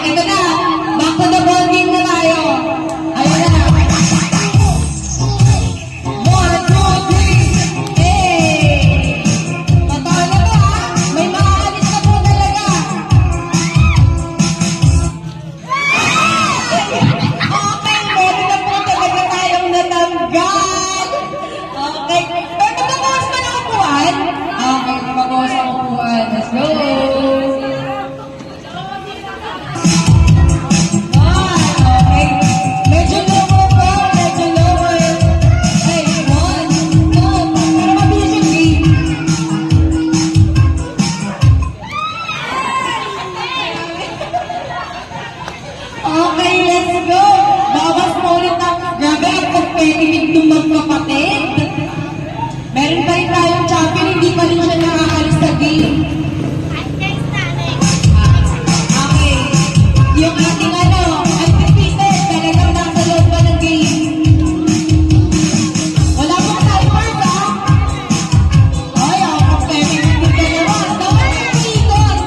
ito na. Back to the ball game na tayo. Ayun na. 1, 2, 3. Hey! Totoo na to ha. May makaalis na po talaga. Okay, meron na po talaga tayong natanggal. Okay. Pero magbabawas pa ng upuan? Okay, magbabawas ang upuan. Let's go. Okay, let's go! Bawas mo ulit ang grabe ang competitive ng magkapatid. Meron pa rin tayong champion, hindi pa rin siya nakakalis sa game. Okay. Yung ating undefeated, talagang nasa loob pa ng game. Wala pong timers, ha? Ay, ang competitive ng dalawa. Dapat yung ikot.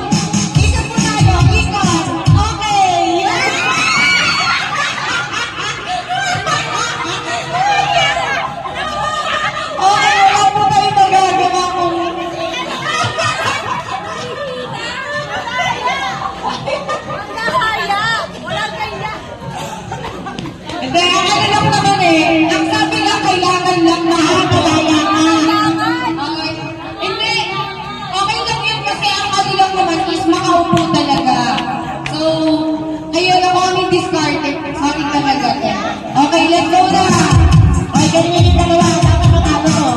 Ikot po tayo, ikot. Okay, yes! Okay, wala po tayo magagawa kung... Hindi, ano lang naman eh. Ang sabi lang, kailangan lang nakakalaya ka. Okay. Hindi. Okay lang yun kasi ang ano lang naman is makaupo talaga. So, ayun ako aming discarded. Sorry talaga. Okay, let's go na. Okay, ganyan yung dalawa. Dapat matapos mo.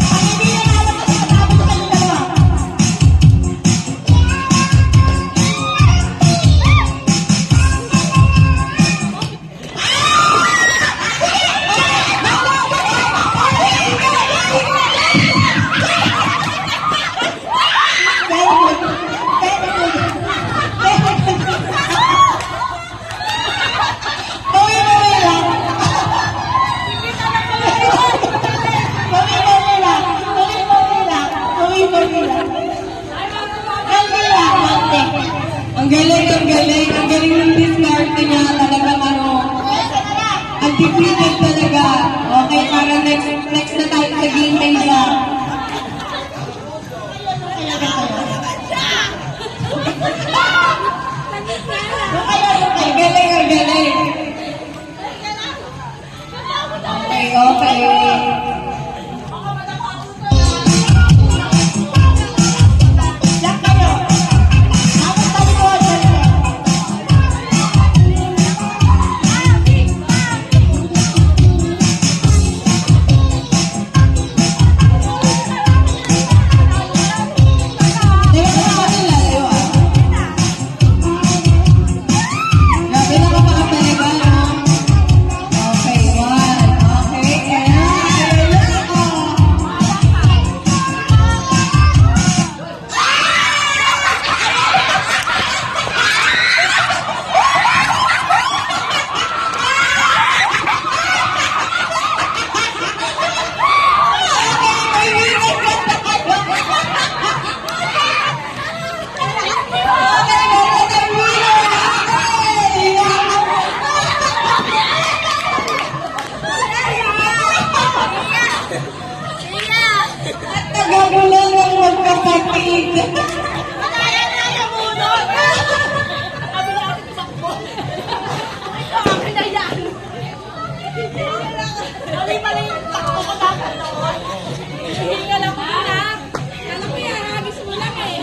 Pag hindi na alam kasi matapos mo kayong dalawa. Ang galing, ang galing. Ang galing ng discarte niya. Talagang undefeated talaga. Okay, para next na tayo sa game na isa. Ang galing, ang galing. Okay, okay. Nagagulan ng magkapatid. Madaya na yung ulo. Sabi na ako tumakbo. Sabi na yan. Mali-mali yung takbo ko dapat noon. Hindi ka lang muna. Alam mo yan, hagis mo lang eh.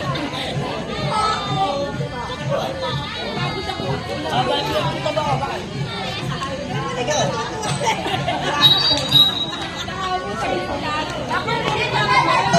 Pagod ako. Sabay mo yung ito ba? Ako hindi naman.